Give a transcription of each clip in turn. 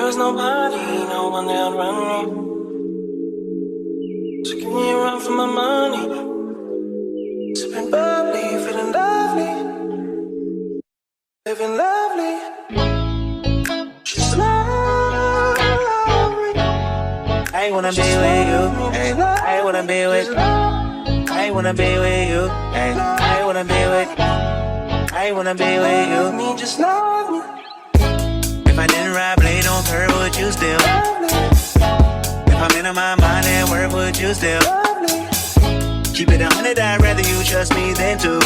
was nobody, no one that run me. So give me a run for my money. Sipping bubbly, feeling lovely, living lovely. Just lovely. I wanna be with you, ay. I wanna be with. I wanna be with you, ay. I wanna be with. I wanna be with you. Me, just love me. If I didn't ride blade on curve, would you still? If I'm in my mind at work, would you still? Keep it 100, I'd rather you trust me than to.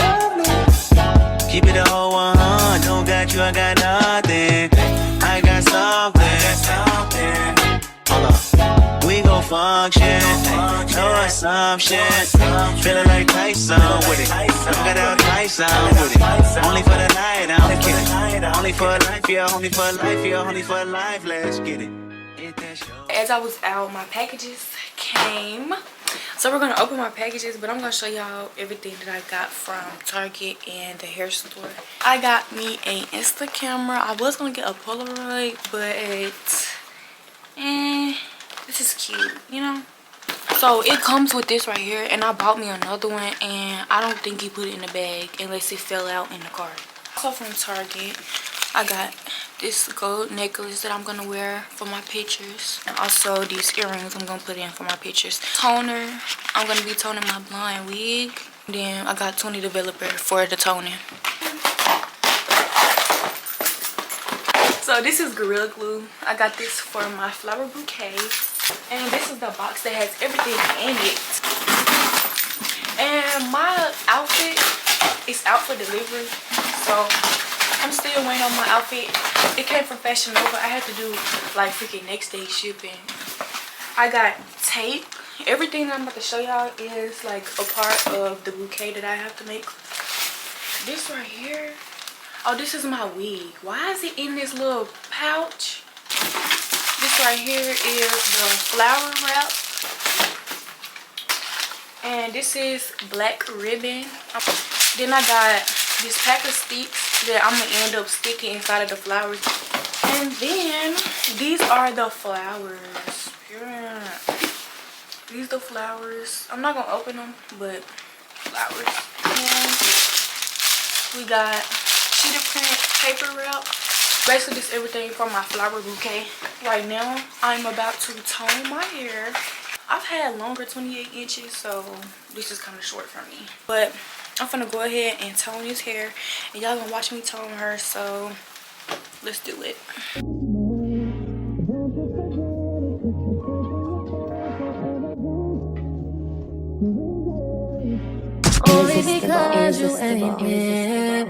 Keep it a whole 100, don't got you, I got nothing. I got something. Hold up. We gon' function, no assumption. Feeling like Tyson with it. Got out Tyson with it. Only for the night, I'm kidding. Only for life, yeah, only for life, yeah, only for life. Let's get it. As I was out, my packages came. So we're gonna open my packages, but I'm gonna show y'all everything that I got from Target and the hair store. I got me a Insta camera. I was gonna get a Polaroid, but this is cute, you know. So it comes with this right here, and I bought me another one, and I don't think he put it in the bag unless it fell out in the car. Also from Target, I got this gold necklace that I'm gonna wear for my pictures, and also these earrings I'm gonna put in for my pictures. Toner, I'm gonna be toning my blonde wig. Then I got 20 developer for the toning. So this is Gorilla Glue. I got this for my flower bouquet, and this is the box that has everything in it. And my outfit is out for delivery, so I'm still waiting on my outfit. It came from Fashion Nova. I had to do like freaking next day shipping. I got tape. Everything that I'm about to show y'all is like a part of the bouquet that I have to make. This right here, oh, this is my wig. Why is it in this little pouch? This right here is the flower wrap, and this is black ribbon. Then I got this pack of sticks that I'm gonna end up sticking inside of the flowers. And then these are the flowers. Yeah. These are the flowers. I'm not gonna open them, but flowers. And we got cheetah print paper wrap. Basically this is everything from my flower bouquet. Right now I'm about to tone my hair. I've had longer 28 inches, so this is kind of short for me, but I'm gonna go ahead and tone his hair, and y'all gonna watch me tone her, so let's do it. Only because you ain't here.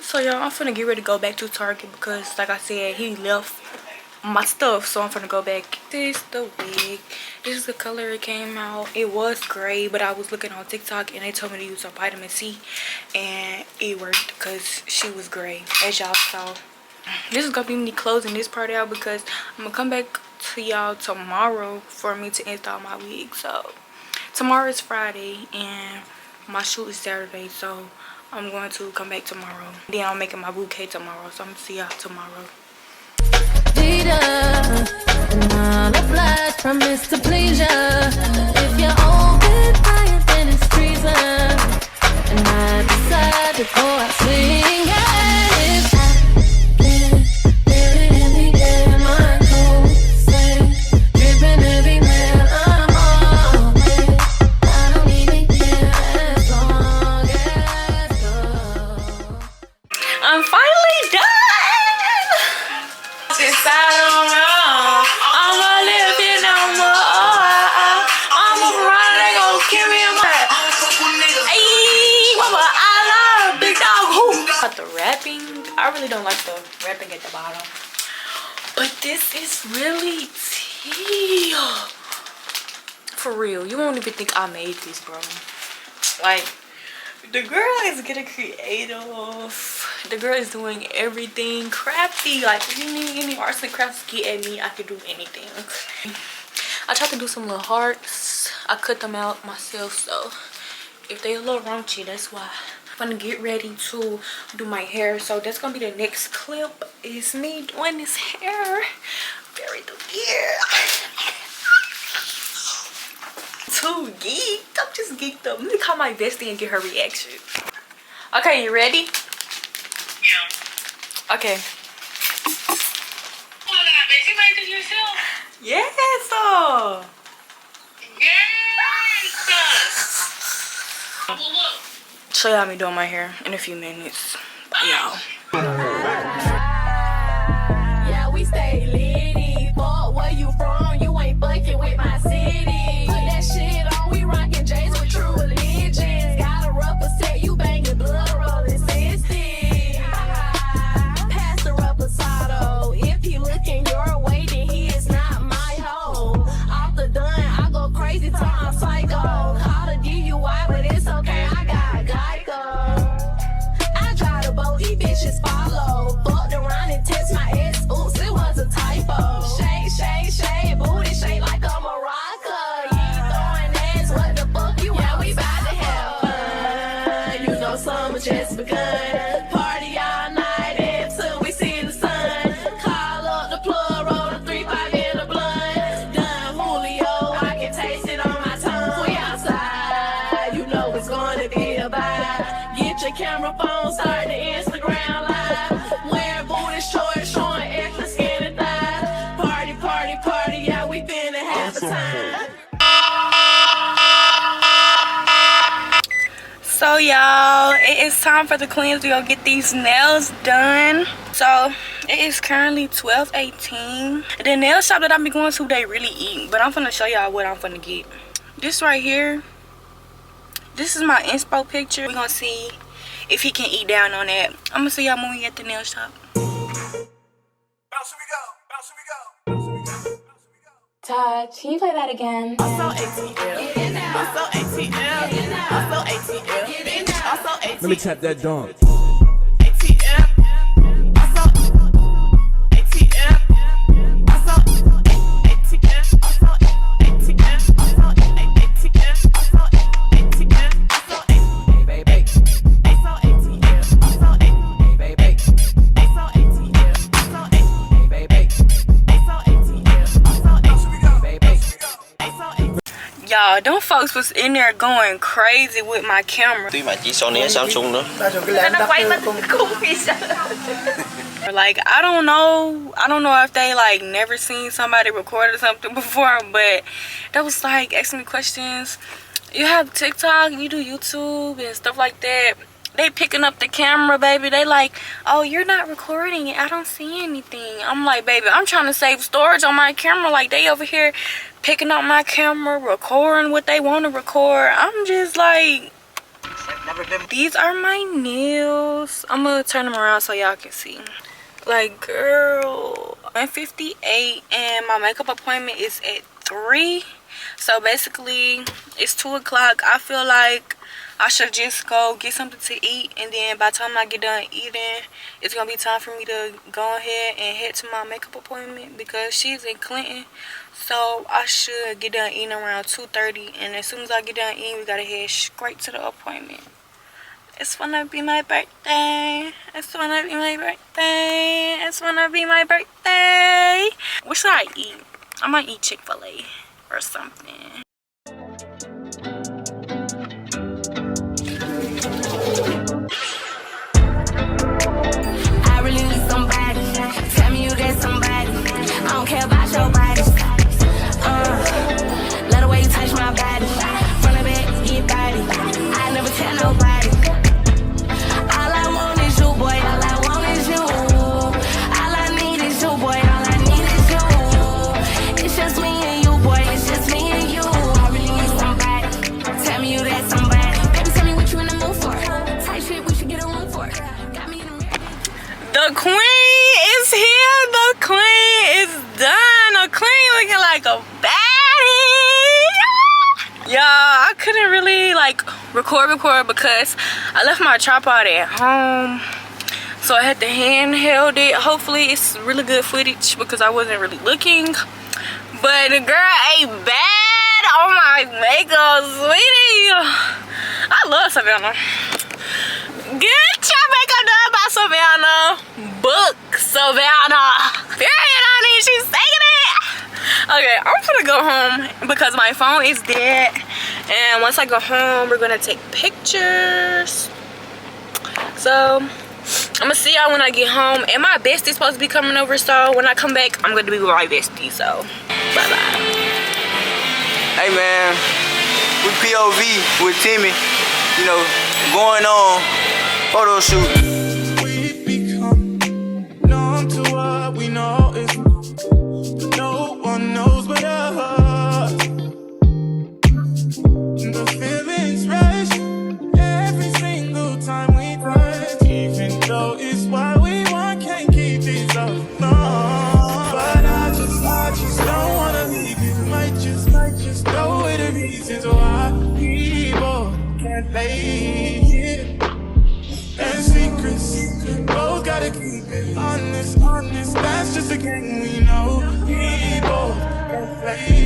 So y'all, I'm finna get ready to go back to Target because like I said, he left my stuff, so I'm finna go back. This is the wig. This is the color it came out. It was gray, but I was looking on TikTok and they told me to use some vitamin C, and it worked because she was gray, as y'all saw. This is gonna be me closing this part out because I'm gonna come back to y'all tomorrow for me to install my wig. So tomorrow is Friday and my shoot is Saturday, so I'm going to come back tomorrow. Then I'm making my bouquet tomorrow, so I'm gonna see y'all tomorrow. Promise to please ya. If you're open fire, then it's treason. And I decide to go out swinging. If I can't feel it in the air, my cold sweat dripping everywhere. I'm always, I don't even care as long as go. I'm finally done! Inside on wrong. I'm gonna live here no more. I'm a run, they gon' kill me in my. Ayy, mama, I love big dog. Who? But the wrapping, I really don't like the wrapping at the bottom. But this is really tea. For real, you won't even think I made this, bro. Like, the girl is getting creative. The girl is doing everything crafty. Like, if you need any arts and crafts, get at me. I can do anything. I tried to do some little hearts. I cut them out myself, so if they a little raunchy, that's why. I'm gonna get ready to do my hair, so that's gonna be the next clip, is me doing this hair. Very gear. Too geeked. I'm just geeked up. Let me call my bestie and get her reaction. Okay, you ready? Yeah. Okay. Oh my god, bitch, you made this yourself? Yes. Yes. Show y'all me doing my hair in a few minutes. Bye, y'all. Yeah, we stay litty. Fuck where you from, you ain't fucking with my city. Put that shit on, we rockin' J's with true allegiance. Got a rubber set, you bangin' blood rollin' 60. Pass the reposado. If he looking your way, then he is not my hoe. Off the dun, I go crazy till I'm psycho. Call the DUI, but it's okay, I got Geico. I drive the boat, these bitches follow. Fucked around and test my ex, oops, it was a typo. Shake, shake, shake, booty shake like a maraca. You ain't throwing ass, what the fuck you want? We bout to have fun. You know summer just begun. Party all night until we see the sun. Call up the plug, roll the 3-5 in the blunt. Done Julio, I can taste it on my tongue. We outside, you know it's gonna be a vibe. Get your camera phone, start the Instagram live. Wearing booty shorts, showing extra skin and thighs. Party, party, party, yeah, we finna have a time. So y'all, it is time for the queens to go get these nails done. So it is currently 12:18. The nail shop that I'm going to, they really eat, but I'm gonna show y'all what I'm gonna get. This right here, this is my inspo picture. We're gonna see if he can eat down on that. I'm gonna see y'all when we get the nail shop. Todd, can you play that again? Let me tap that dunk. Y'all, them folks was in there going crazy with my camera. Tuy mà chỉ Sony Samsung nữa. Like, I don't know if they like never seen somebody record or something before, but that was like asking me questions. You have TikTok, you do YouTube and stuff like that. They picking up the camera, baby. They like, oh, you're not recording it, I don't see anything. I'm like, baby, I'm trying to save storage on my camera. Like, they over here picking up my camera, recording what they want to record. I'm just like, these are my nails. I'm gonna turn them around so y'all can see. Like, girl, I'm 58 and my makeup appointment is at 3. So basically it's 2 o'clock. I feel like I should just go get something to eat, and then by the time I get done eating, it's gonna be time for me to go ahead and head to my makeup appointment because she's in Clinton. So I should get done eating around 2:30, and as soon as I get done eating, we gotta head straight to the appointment. It's gonna be my birthday. It's gonna be my birthday. It's gonna be my birthday. What should I eat? I might eat Chick-fil-A or something. I really need somebody. Tell me you get somebody. I don't care about your body. Love the way you touch my body. Front of back, get body. I never tell nobody. All I want is you, boy. All I want is you. All I need is you, boy. All I need is you. It's just me and you, boy. It's just me and you. I really need somebody. Tell me you that somebody. Baby, tell me what you in the mood for. Type shit we should get a room for. Got me in the mirror. The queen is here. The queen done. I'm clean, looking like a baddie. Y'all, I couldn't really like record because I left my tripod at home. So I had to handheld it. Hopefully it's really good footage because I wasn't really looking. But the girl ain't bad on my makeup, sweetie. I love Savannah. Get your makeup done by Savannah. Book Savannah. Period, honey. She's saying it. Okay, I'm gonna go home because my phone is dead. And once I go home, we're gonna take pictures. So I'm gonna see y'all when I get home. And my bestie's supposed to be coming over, so when I come back, I'm gonna be with my bestie. So bye bye. Hey man, we POV with Timmy, you know, going on photo shoot. We've become numb to what we know is wrong, but no one knows but us. The feelings rush every single time we touch, even though it's what we want, can't keep these up. No, but I just don't wanna leave you. Might just go with the reasons why people can't lay here. And secrets, both gotta keep it honest. That's just a game we know. People can't play.